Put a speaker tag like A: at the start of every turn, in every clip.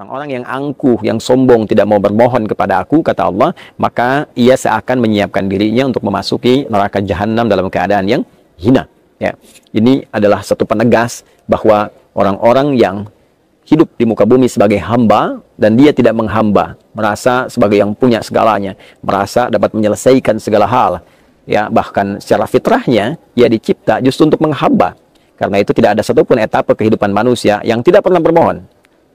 A: Orang-orang yang angkuh, yang sombong, tidak mau bermohon kepada aku, kata Allah, maka ia seakan menyiapkan dirinya untuk memasuki neraka jahanam dalam keadaan yang hina. Ya, ini adalah satu penegas bahwa orang-orang yang hidup di muka bumi sebagai hamba dan dia tidak menghamba, merasa sebagai yang punya segalanya, merasa dapat menyelesaikan segala hal. Ya, bahkan secara fitrahnya ia dicipta justru untuk menghamba. Karena itu tidak ada satupun etapa kehidupan manusia yang tidak pernah bermohon.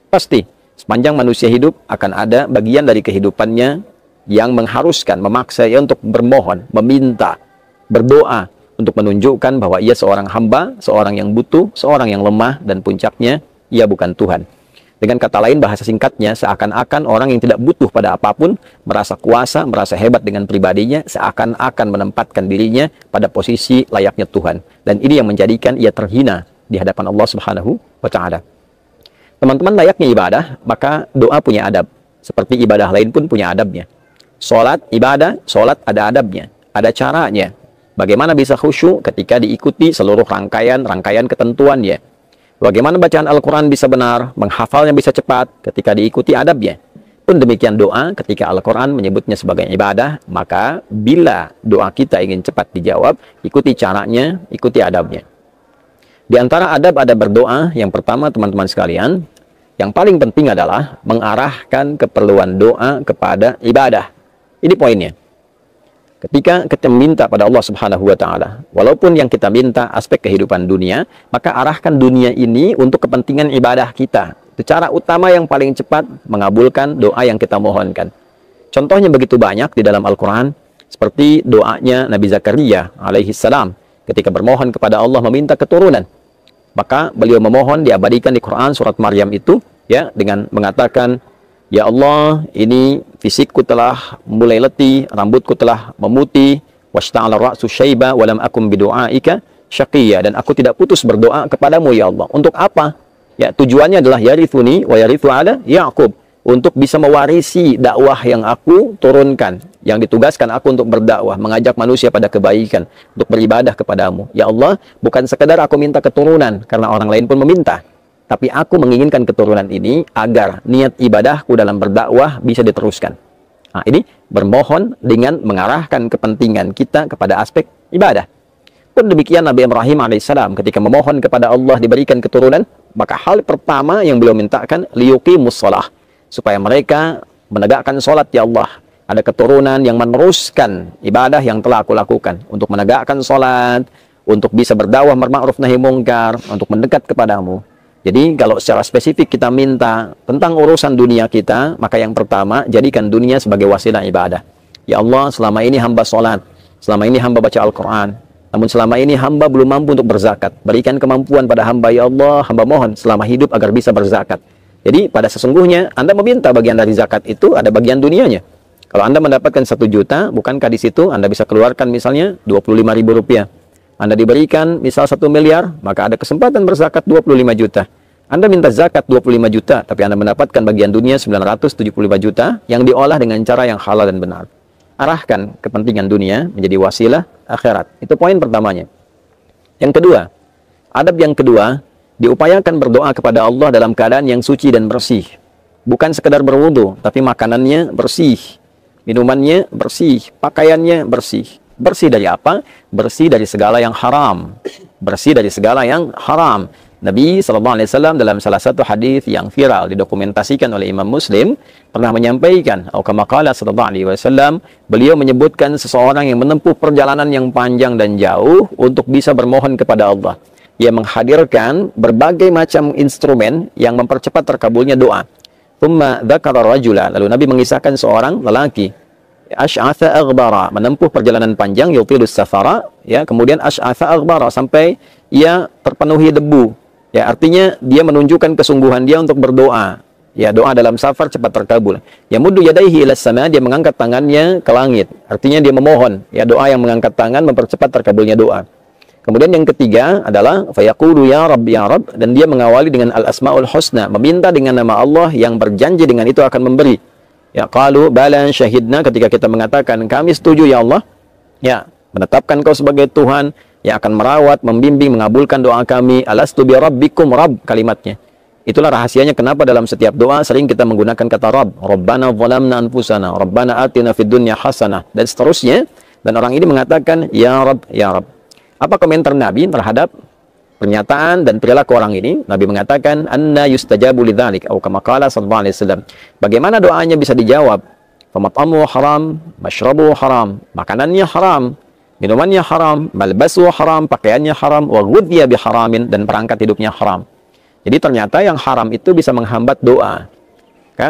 A: Pasti sepanjang manusia hidup akan ada bagian dari kehidupannya yang mengharuskan, memaksa ia untuk bermohon, meminta, berdoa untuk menunjukkan bahwa ia seorang hamba, seorang yang butuh, seorang yang lemah, dan puncaknya ia bukan Tuhan. Dengan kata lain, bahasa singkatnya, seakan-akan orang yang tidak butuh pada apapun, merasa kuasa, merasa hebat dengan pribadinya, seakan-akan menempatkan dirinya pada posisi layaknya Tuhan. Dan ini yang menjadikan ia terhina di hadapan Allah Subhanahu wa Ta'ala. Teman-teman, layaknya ibadah, maka doa punya adab. Seperti ibadah lain pun punya adabnya. Sholat, ibadah, sholat ada adabnya, ada caranya. Bagaimana bisa khusyuk ketika diikuti seluruh rangkaian ketentuannya. Bagaimana bacaan Al-Quran bisa benar, menghafalnya bisa cepat ketika diikuti adabnya. Pun demikian doa, ketika Al-Quran menyebutnya sebagai ibadah, maka bila doa kita ingin cepat dijawab, ikuti caranya, ikuti adabnya. Di antara adab-adab berdoa, yang pertama teman-teman sekalian, yang paling penting adalah mengarahkan keperluan doa kepada ibadah. Ini poinnya. Ketika kita minta pada Allah Subhanahu wa Ta'ala, walaupun yang kita minta aspek kehidupan dunia, maka arahkan dunia ini untuk kepentingan ibadah kita. Itu cara utama yang paling cepat mengabulkan doa yang kita mohonkan. Contohnya begitu banyak di dalam Al-Quran, seperti doanya Nabi Zakaria alaihi salam ketika bermohon kepada Allah meminta keturunan. Maka beliau memohon, diabadikan di Quran surat Maryam itu, ya, dengan mengatakan, ya Allah, ini fisikku telah mulai letih, rambutku telah memutih, washta'ala ra'su syaiba walam akum bidu'aika syaqiyya, dan aku tidak putus berdoa kepadamu ya Allah. Untuk apa? Ya, tujuannya adalah yarithuni wa yarithu ala Ya'qub, untuk bisa mewarisi dakwah yang aku turunkan, yang ditugaskan aku untuk berdakwah, mengajak manusia pada kebaikan, untuk beribadah kepadamu. Ya Allah, bukan sekedar aku minta keturunan karena orang lain pun meminta, tapi aku menginginkan keturunan ini agar niat ibadahku dalam berdakwah bisa diteruskan. Nah, ini bermohon dengan mengarahkan kepentingan kita kepada aspek ibadah. Pun demikian Nabi Ibrahim alaihissalam ketika memohon kepada Allah diberikan keturunan, maka hal pertama yang beliau mintakan, liyuqimus shalah, supaya mereka menegakkan sholat ya Allah. Ada keturunan yang meneruskan ibadah yang telah aku lakukan, untuk menegakkan sholat, untuk bisa berdakwah ma'ruf nahi mungkar, untuk mendekat kepadamu. Jadi kalau secara spesifik kita minta tentang urusan dunia kita, maka yang pertama, jadikan dunia sebagai wasilah ibadah. Ya Allah, selama ini hamba sholat, selama ini hamba baca Al-Quran, namun selama ini hamba belum mampu untuk berzakat. Berikan kemampuan pada hamba ya Allah, hamba mohon selama hidup agar bisa berzakat. Jadi pada sesungguhnya Anda meminta bagian dari zakat itu ada bagian dunianya. Kalau Anda mendapatkan 1 juta, bukankah di situ Anda bisa keluarkan misalnya 25.000 rupiah. Anda diberikan misal 1 miliar, maka ada kesempatan berzakat 25 juta. Anda minta zakat 25 juta, tapi Anda mendapatkan bagian dunia 975 juta yang diolah dengan cara yang halal dan benar. Arahkan kepentingan dunia menjadi wasilah akhirat. Itu poin pertamanya. Yang kedua, adab yang kedua, diupayakan berdoa kepada Allah dalam keadaan yang suci dan bersih. Bukan sekedar berwudu, tapi makanannya bersih, minumannya bersih, pakaiannya bersih. Bersih dari apa? Bersih dari segala yang haram. Bersih dari segala yang haram. Nabi SAW dalam salah satu hadis yang viral didokumentasikan oleh Imam Muslim pernah menyampaikan, atau kama qala sallallahu alaihi wasallam, beliau menyebutkan seseorang yang menempuh perjalanan yang panjang dan jauh untuk bisa bermohon kepada Allah. Ia menghadirkan berbagai macam instrumen yang mempercepat terkabulnya doa. Thumma dzakara rajula, lalu Nabi mengisahkan seorang lelaki, asy'atha aghbara, menempuh perjalanan panjang, yutilus safara, ya, kemudian asy'atha aghbara, sampai ia terpenuhi debu. Ya, artinya dia menunjukkan kesungguhan dia untuk berdoa. Ya, doa dalam safar cepat terkabul. Ya, muddu yadaihi ilas sama, dia mengangkat tangannya ke langit. Artinya dia memohon. Ya, doa yang mengangkat tangan mempercepat terkabulnya doa. Kemudian yang ketiga adalah fayaqulu ya Rabb, dan dia mengawali dengan al-asmaul husna, meminta dengan nama Allah yang berjanji dengan itu akan memberi. Ya, qalu bala syahidna, ketika kita mengatakan kami setuju ya Allah, ya, menetapkan kau sebagai Tuhan yang akan merawat, membimbing, mengabulkan doa kami. Alastu bi rabbikum, Rabb kalimatnya. Itulah rahasianya kenapa dalam setiap doa sering kita menggunakan kata Rabb, Rabbana zalamna anfusana, Rabbana atina fid dunya hasanah, dan seterusnya. Dan orang ini mengatakan, Ya Rabb, Ya Rabb. Apa komentar Nabi terhadap pernyataan dan perilaku orang ini? Nabi mengatakan, Anna yustajabu lidzalik, atau kama qala sallallahu alaihi wasallam. Bagaimana doanya bisa dijawab? Famat'amu haram, mashrabu haram, makanannya haram, minumannya haram, malbasu haram, pakaiannya haram, wa ghudhiya biharamin, dan perangkat hidupnya haram. Jadi ternyata yang haram itu bisa menghambat doa.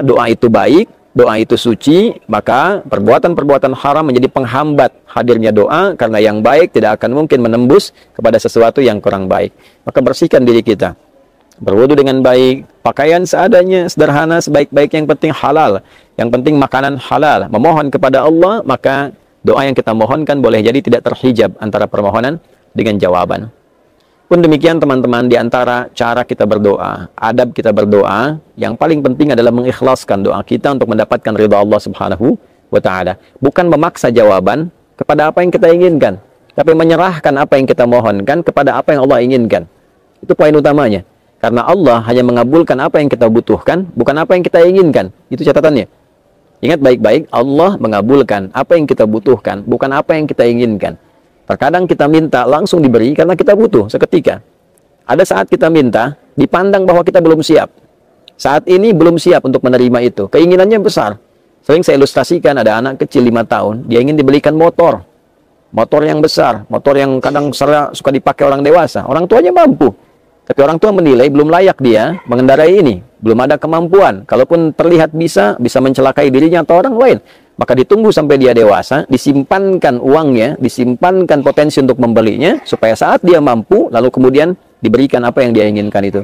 A: Doa itu baik, doa itu suci, maka perbuatan-perbuatan haram menjadi penghambat hadirnya doa, karena yang baik tidak akan mungkin menembus kepada sesuatu yang kurang baik. Maka bersihkan diri kita. Berwudu dengan baik, pakaian seadanya, sederhana, sebaik-baik, yang penting halal. Yang penting makanan halal. Memohon kepada Allah, maka doa yang kita mohonkan boleh jadi tidak terhijab antara permohonan dengan jawaban. Pun demikian teman-teman, di antara cara kita berdoa, adab kita berdoa, yang paling penting adalah mengikhlaskan doa kita untuk mendapatkan ridha Allah Subhanahu wa Ta'ala. Bukan memaksa jawaban kepada apa yang kita inginkan, tapi menyerahkan apa yang kita mohonkan kepada apa yang Allah inginkan. Itu poin utamanya. Karena Allah hanya mengabulkan apa yang kita butuhkan, bukan apa yang kita inginkan. Itu catatannya. Ingat baik-baik, Allah mengabulkan apa yang kita butuhkan, bukan apa yang kita inginkan. Terkadang kita minta langsung diberi karena kita butuh seketika. Ada saat kita minta, dipandang bahwa kita belum siap. Saat ini belum siap untuk menerima itu. Keinginannya besar. Sering saya ilustrasikan, ada anak kecil 5 tahun, dia ingin dibelikan motor. Motor yang besar, motor yang kadang suka dipakai orang dewasa. Orang tuanya mampu. Tapi orang tua menilai belum layak dia mengendarai ini. Belum ada kemampuan. Kalaupun terlihat bisa mencelakai dirinya atau orang lain. Maka ditunggu sampai dia dewasa, disimpankan uangnya, disimpankan potensi untuk membelinya, supaya saat dia mampu, lalu kemudian diberikan apa yang dia inginkan itu.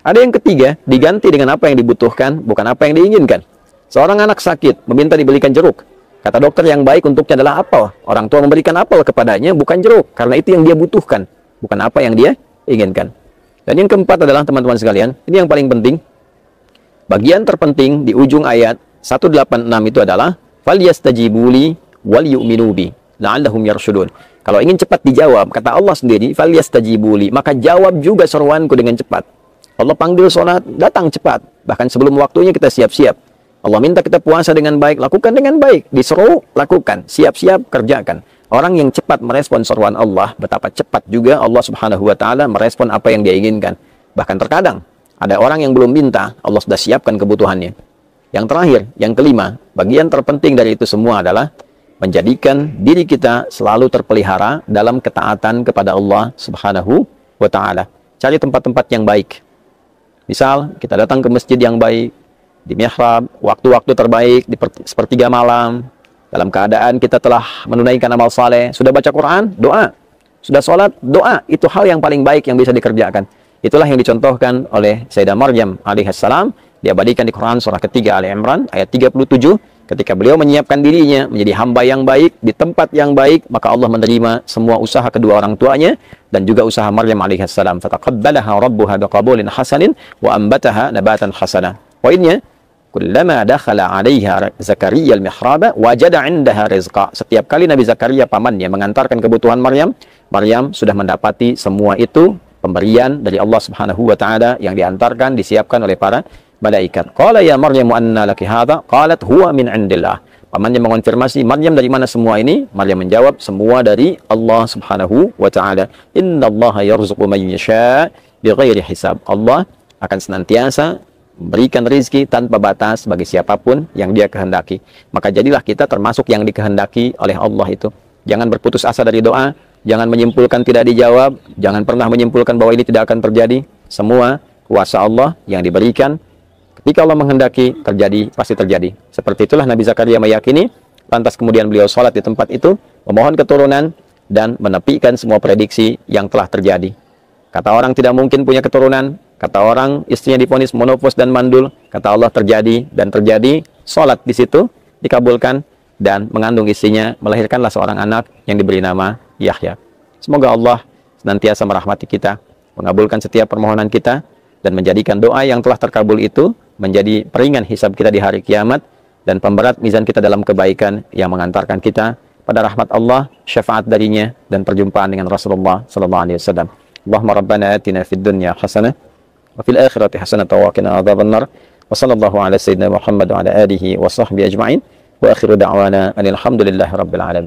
A: Ada yang ketiga, diganti dengan apa yang dibutuhkan, bukan apa yang diinginkan. Seorang anak sakit, meminta dibelikan jeruk. Kata dokter yang baik untuknya adalah apel. Orang tua memberikan apel kepadanya, bukan jeruk. Karena itu yang dia butuhkan, bukan apa yang dia inginkan. Dan yang keempat adalah, teman-teman sekalian, ini yang paling penting. Bagian terpenting di ujung ayat 186 itu adalah, falyastajibuli wal yu'minu bi la'allahum yarshudun. Kalau ingin cepat dijawab, kata Allah sendiri, falyastajibuli, maka jawab juga seruanku dengan cepat. Allah panggil sholat, datang cepat. Bahkan sebelum waktunya kita siap-siap. Allah minta kita puasa dengan baik, lakukan dengan baik. Disuruh, lakukan. Siap-siap, kerjakan. Orang yang cepat merespon seruan Allah, betapa cepat juga Allah Subhanahu wa Ta'ala merespon apa yang dia inginkan. Bahkan terkadang ada orang yang belum minta, Allah sudah siapkan kebutuhannya. Yang terakhir, yang kelima, bagian terpenting dari itu semua adalah menjadikan diri kita selalu terpelihara dalam ketaatan kepada Allah Subhanahu wa Ta'ala. Cari tempat-tempat yang baik. Misal, kita datang ke masjid yang baik, di mihrab, waktu-waktu terbaik, di sepertiga malam, dalam keadaan kita telah menunaikan amal saleh, sudah baca Quran, doa. Sudah sholat, doa. Itu hal yang paling baik yang bisa dikerjakan. Itulah yang dicontohkan oleh Sayyidah Maryam alaihissalam, diabadikan di Quran surah ketiga Ali Imran ayat 37, ketika beliau menyiapkan dirinya menjadi hamba yang baik di tempat yang baik, maka Allah menerima semua usaha kedua orang tuanya dan juga usaha Maryam alaihissalam. Fataqabbalaha rabbuha biqabulin hasanin wa ambataha nabatan hasana. Poinnya, kullama dakhala 'alaiha Zakaria al-mihraba wajada 'indaha rizqa. Setiap kali Nabi Zakaria pamannya mengantarkan kebutuhan Maryam, Maryam sudah mendapati semua itu pemberian dari Allah Subhanahu wa Ta'ala yang diantarkan, disiapkan oleh para malaikat. Qala ya Maryam anna laki hadha? Qalat huwa min indillah. Pamannya mengonfirmasi, Maryam dari mana semua ini? Maryam menjawab, semua dari Allah Subhanahu wa Ta'ala. Innallaha yarzuqu man yasha' bighairi hisab. Allah akan senantiasa memberikan rezeki tanpa batas bagi siapapun yang dia kehendaki. Maka jadilah kita termasuk yang dikehendaki oleh Allah itu. Jangan berputus asa dari doa, jangan menyimpulkan tidak dijawab, jangan pernah menyimpulkan bahwa ini tidak akan terjadi. Semua kuasa Allah yang diberikan. Ketika Allah menghendaki, terjadi, pasti terjadi. Seperti itulah Nabi Zakaria meyakini, lantas kemudian beliau sholat di tempat itu, memohon keturunan, dan menepikan semua prediksi yang telah terjadi. Kata orang tidak mungkin punya keturunan, kata orang istrinya divonis monopos dan mandul, kata Allah terjadi dan terjadi. Sholat di situ, dikabulkan, dan mengandung istrinya, melahirkanlah seorang anak yang diberi nama Yahya. Semoga Allah senantiasa merahmati kita, mengabulkan setiap permohonan kita, dan menjadikan doa yang telah terkabul itu menjadi peringan hisab kita di hari kiamat dan pemberat mizan kita dalam kebaikan yang mengantarkan kita pada rahmat Allah, syafaat darinya, dan perjumpaan dengan Rasulullah sallallahu alaihi wasallam. Allahumma rabbana atina fid dunya hasanah wa fil akhirati hasanatan wa qina adzabannar. Wa sallallahu ala sayyidina Muhammad wa ala alihi wa sahbihi ajma'in. Wa akhiru da'wana alhamdulillahi rabbil alamin.